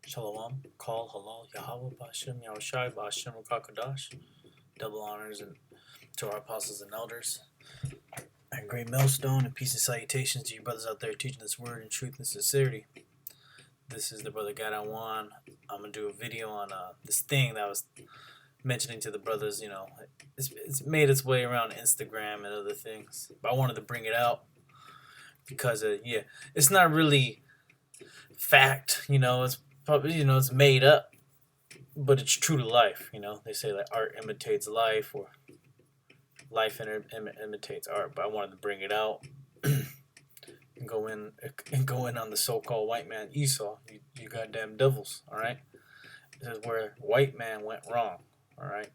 Shalawam, Call, Halal, Yahweh, Bashem, Yahushai, Bashem, Rukakadash. Double honors and to our apostles and elders. And great millstone and peace and salutations to you brothers out there teaching this word in truth and sincerity. This is the brother Gadawan. I'm going to do a video on this thing that I was mentioning to the brothers. It's made its way around Instagram and other things. But I wanted to bring it out because, it's not really fact, it's probably, it's made up, but it's true to life. They say that art imitates life, or life imitates art. But I wanted to bring it out and go in on the so-called white man Esau. You goddamn devils, all right? This is where white man went wrong, all right?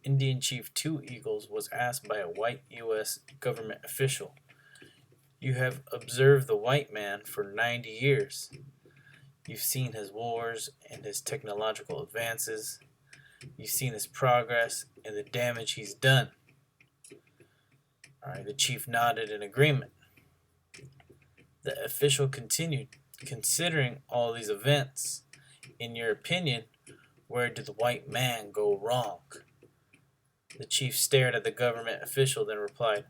Indian Chief Two Eagles was asked by a white U.S. government official, "You have observed the white man for 90 years. You've seen his wars and his technological advances. You've seen his progress and the damage he's done." All right, the chief nodded in agreement. The official continued, "Considering all these events, in your opinion, where did the white man go wrong?" The chief stared at the government official, then replied,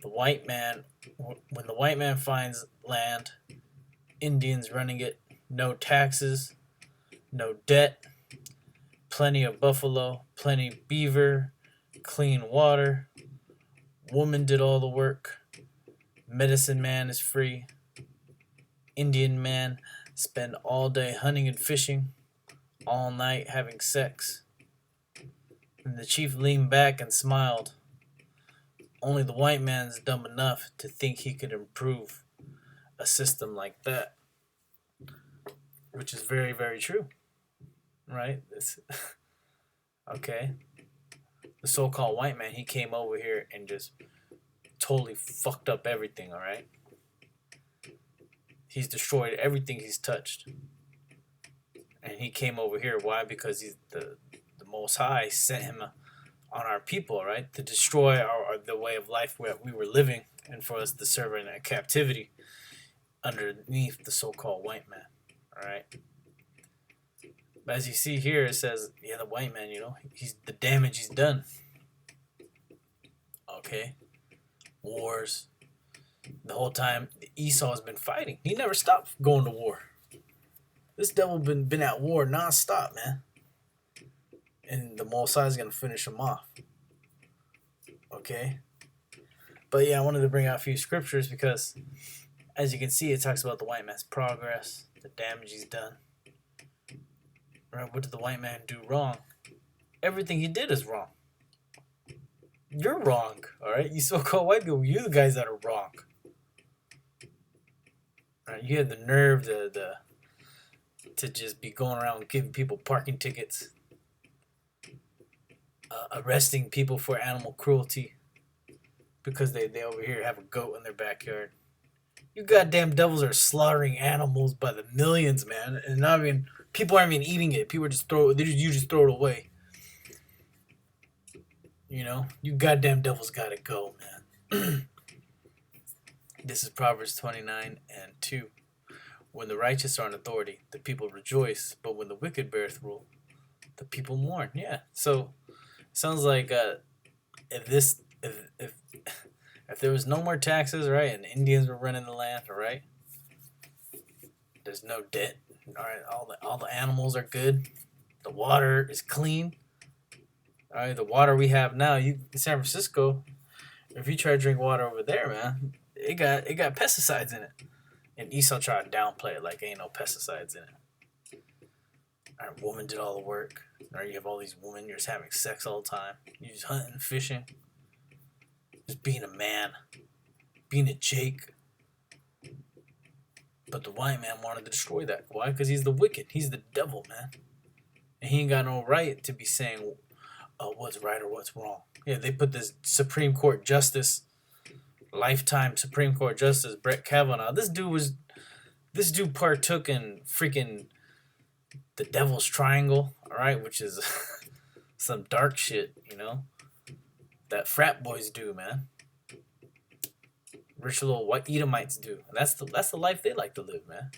When the white man finds land, Indians running it, no taxes, no debt, plenty of buffalo, plenty beaver, clean water, woman did all the work, medicine man is free, Indian man spend all day hunting and fishing, all night having sex." And the chief leaned back and smiled. "Only the white man's dumb enough to think he could improve a system like that." Which is very, very true. Right? Okay. The so-called white man, he came over here and just totally fucked up everything, alright? He's destroyed everything he's touched. And he came over here. Why? Because he's the Most High sent him on our people, right, to destroy the way of life where we were living, and for us to serve in a captivity underneath the so-called white man. All right. But as you see here, it says, the white man, he's the damage he's done. Okay. Wars. The whole time Esau has been fighting. He never stopped going to war. This devil been at war nonstop, man. And the Mosai is going to finish him off. Okay? But I wanted to bring out a few scriptures because, as you can see, it talks about the white man's progress, the damage he's done. Right? What did the white man do wrong? Everything he did is wrong. You're wrong, alright? You so-called white people, you're the guys that are wrong. Right? You have the nerve to just be going around giving people parking tickets. Arresting people for animal cruelty because they over here have a goat in their backyard. You goddamn devils are slaughtering animals by the millions, man, and people aren't even eating it. People just you just throw it away. You goddamn devils gotta go, man. This is Proverbs 29:2. When the righteous are in authority, the people rejoice, but when the wicked beareth rule, the people mourn. Yeah, so. Sounds like if there was no more taxes, right, and the Indians were running the land, right? There's no debt, all right. All the animals are good. The water is clean. All right, the water we have now, in San Francisco, if you try to drink water over there, man, it got pesticides in it. And Esau tried to downplay it like ain't no pesticides in it. All right, woman did all the work. Right, you have all these women, you're just having sex all the time. You're just hunting, fishing. Just being a man. Being a Jake. But the white man wanted to destroy that. Why? Because he's the wicked. He's the devil, man. And he ain't got no right to be saying what's right or what's wrong. Yeah, they put this Supreme Court Justice, lifetime Supreme Court Justice, Brett Kavanaugh. This dude partook in freaking the Devil's Triangle, all right, which is some dark shit, that frat boys do, man. Rich little white Edomites do. And that's the life they like to live, man.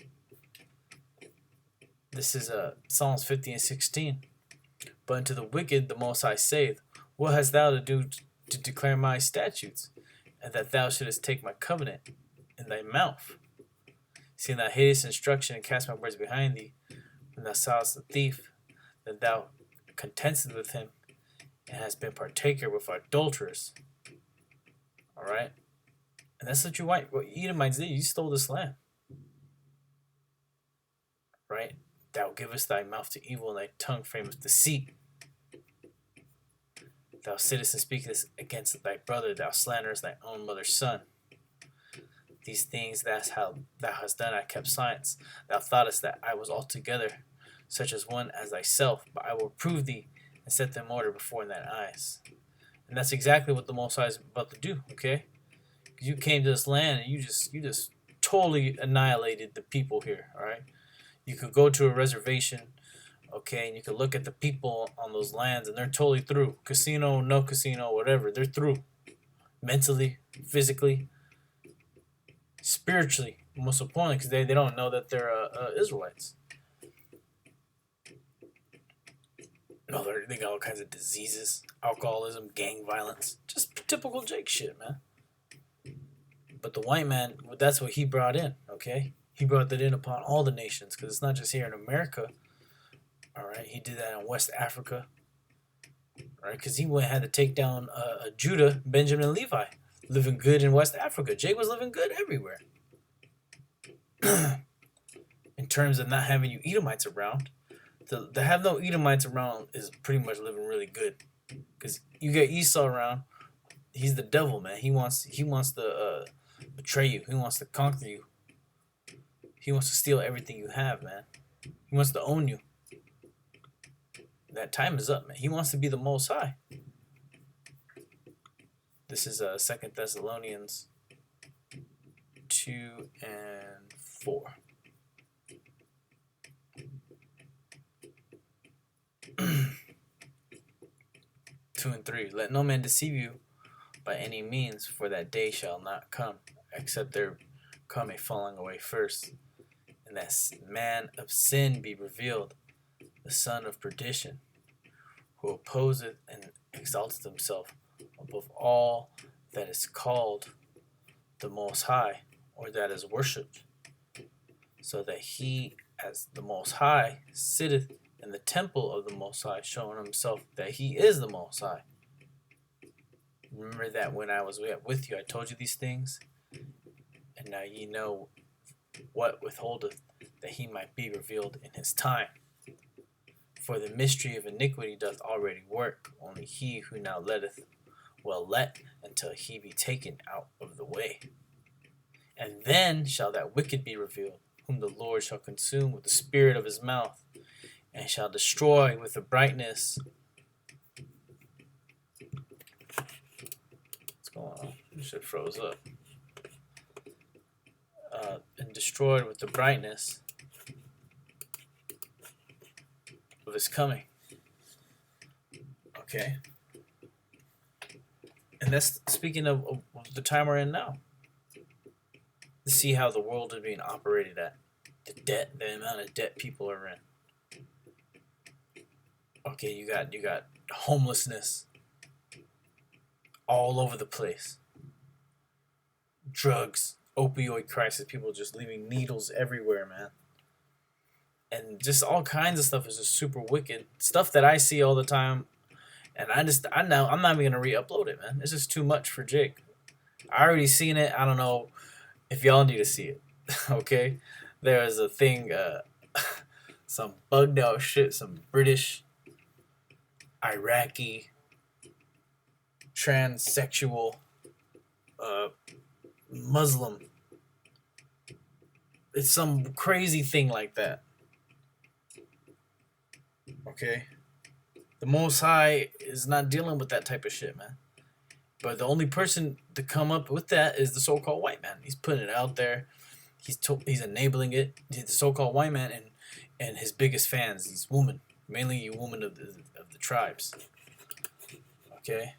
This is Psalms 50 and 16. But unto the wicked the Most High saith, what hast thou to do to declare my statutes, and that thou shouldest take my covenant in thy mouth? Seeing thou hatest instruction and cast my words behind thee, when thou sawest the thief, that thou contendest with him, and hast been partaker with adulterers. Alright? And that's what what Edomites did. You stole this land. Right? Thou givest thy mouth to evil, and thy tongue frameth deceit. Thou sittest and speakest against thy brother, thou slanderest thy own mother's son. These things that's how thou hast done, I kept silence. Thou thoughtest that I was altogether such as one as thyself, but I will prove thee and set them in order before thine eyes. And that's exactly what the Most High is about to do, okay? You came to this land and you just totally annihilated the people here, all right? You could go to a reservation, okay, and you could look at the people on those lands and they're totally through. Casino, no casino, whatever, they're through. Mentally, physically, spiritually, most importantly, because they don't know that they're Israelites. No, they got all kinds of diseases, alcoholism, gang violence. Just typical Jake shit, man. But the white man, that's what he brought in, okay? He brought that in upon all the nations, because it's not just here in America. All right, he did that in West Africa. All right, because he had to take down Judah, Benjamin, and Levi, living good in West Africa. Jake was living good everywhere. In terms of not having you Edomites around, to have no Edomites around is pretty much living really good. Because you get Esau around, he's the devil, man. He wants to betray you. He wants to conquer you. He wants to steal everything you have, man. He wants to own you. That time is up, man. He wants to be the Most High. This is 2 Thessalonians 2 and 4. 2 and 3. Let no man deceive you by any means, for that day shall not come, except there come a falling away first, and that man of sin be revealed, the son of perdition, who opposeth and exalteth himself above all that is called the Most High, or that is worshipped, so that he, as the Most High, sitteth in the temple of the Most High, showing himself that he is the Most High. Remember that when I was with you, I told you these things, and now ye know what withholdeth, that he might be revealed in his time. For the mystery of iniquity doth already work, only he who now letteth will let until he be taken out of the way. And then shall that wicked be revealed, whom the Lord shall consume with the spirit of his mouth, and shall destroy with the brightness. What's going on? This shit froze up. And destroyed with the brightness of his coming. Okay. And that's speaking of the time we're in now. To see how the world is being operated at. The amount of debt people are in. Okay, you got homelessness all over the place. Drugs, opioid crisis, people just leaving needles everywhere, man. And just all kinds of stuff is just super wicked. Stuff that I see all the time, and I know I'm not even gonna re-upload it, man. It's just too much for Jake. I already seen it. I don't know if y'all need to see it. Okay? There is a thing, some bugged out shit, some British, Iraqi, transsexual, Muslim. It's some crazy thing like that. Okay? The Most High is not dealing with that type of shit, man. But the only person to come up with that is the so-called white man. He's putting it out there. He's enabling it. He's the so-called white man and his biggest fans, these women, mainly you women of the tribes. Okay?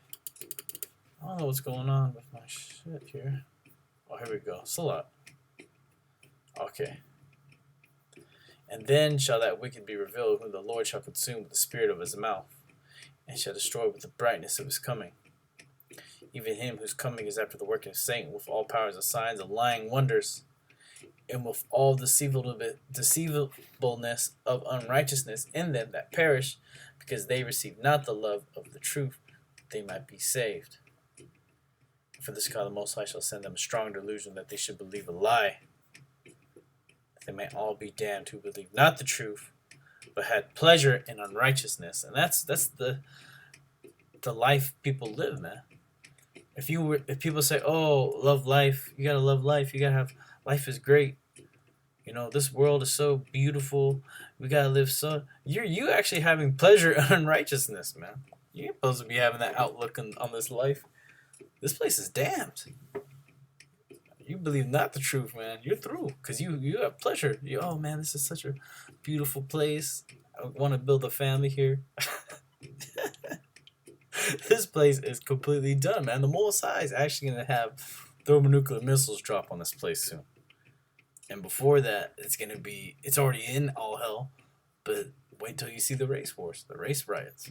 I don't know what's going on with my shit here. Oh, here we go. Salat. Okay. And then shall that wicked be revealed, whom the Lord shall consume with the spirit of his mouth, and shall destroy with the brightness of his coming. Even him whose coming is after the working of Satan, with all powers of signs and lying wonders, and with all deceivableness of unrighteousness in them that perish, because they receive not the love of the truth, that they might be saved. For this cause the Most High shall send them a strong delusion, that they should believe a lie, that they may all be damned who believe not the truth, but had pleasure in unrighteousness. And that's the life people live, man. If people say, "Oh, love life," you gotta love life. You gotta have life is great. You know, this world is so beautiful. We gotta live so. You actually having pleasure in unrighteousness, man. You ain't supposed to be having that outlook on this life. This place is damned. You believe not the truth, man. You're through, because you have pleasure. Oh man, this is such a beautiful place. I want to build a family here. This place is completely done, man. The Most High is actually going to have thermonuclear missiles drop on this place soon. And before that, it's already in all hell. But wait till you see the race wars, the race riots,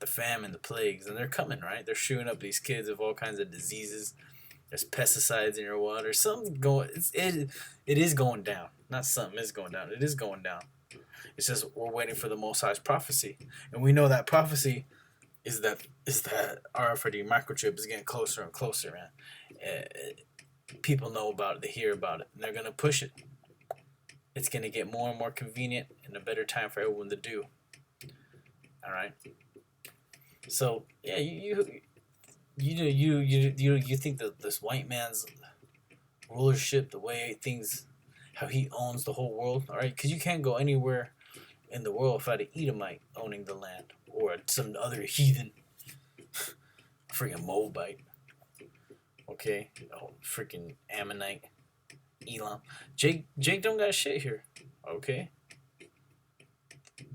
the famine, the plagues. And they're coming, right? They're shooting up these kids with all kinds of diseases. There's pesticides in your water. Something's going, it is going down. Not something is going down. It is going down. It's just we're waiting for the Most High's prophecy. And we know that prophecy is that RFID microchip is getting closer and closer, man. People know about it, they hear about it, and they're gonna push it. It's gonna get more and more convenient and a better time for everyone to do. All right. So yeah, you think that this white man's rulership, the way things, how he owns the whole world, all right? Because you can't go anywhere in the world without an Edomite owning the land, or some other heathen, freaking Moabite, okay, oh, freaking Ammonite, Elam. Jake don't got shit here, okay.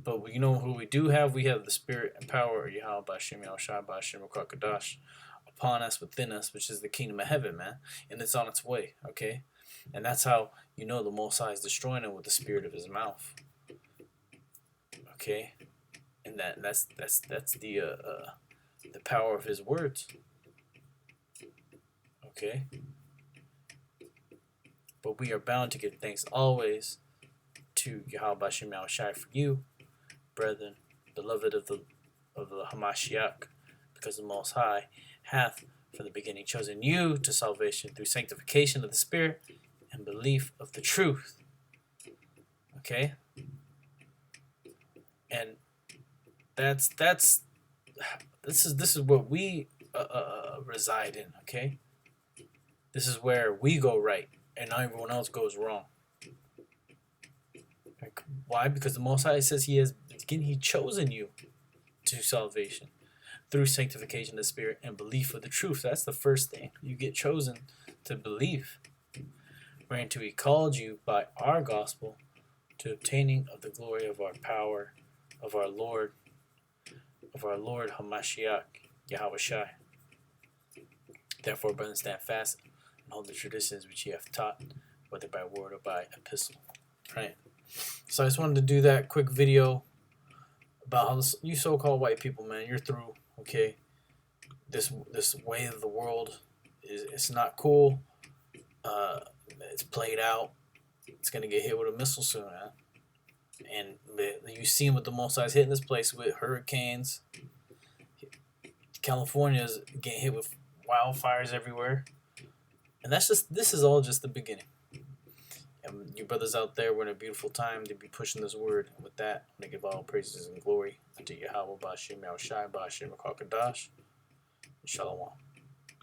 But you know who we do have? We have the spirit and power of Yahweh Bashim Yahushua Bashim Kadash upon us, within us, which is the kingdom of heaven, man, and it's on its way, okay. And that's how you know the Most High is destroying it with the spirit of his mouth. Okay, and that's the power of his words. Okay, but we are bound to give thanks always to Yahweh Bashim Yahushua for you, brethren, beloved of the Hamashiach, because the Most High hath from the beginning chosen you to salvation through sanctification of the Spirit and belief of the truth. Okay. And this is what we reside in, okay? This is where we go right and everyone else goes wrong. Like, why? Because the Most High says he chosen you to salvation through sanctification of the Spirit and belief of the truth. That's the first thing. You get chosen to believe. Whereunto he called you by our gospel to obtaining of the glory of our power, of our Lord Hamashiach, Yahweh Shai. Therefore, brethren, stand fast and hold the traditions which ye have taught, whether by word or by epistle. Right. So I just wanted to do that quick video about how you so-called white people, man, you're through. Okay. This way of the world it's not cool. It's played out. It's gonna get hit with a missile soon, man. And you see what the Most High is hitting this place with hurricanes. California's getting hit with wildfires everywhere. And this is all just the beginning. And you brothers out there, we're in a beautiful time to be pushing this word. And with that, I'm going to give all praises and glory unto Yahweh Bashim Yahushai Bashim Kadash. Shalawam.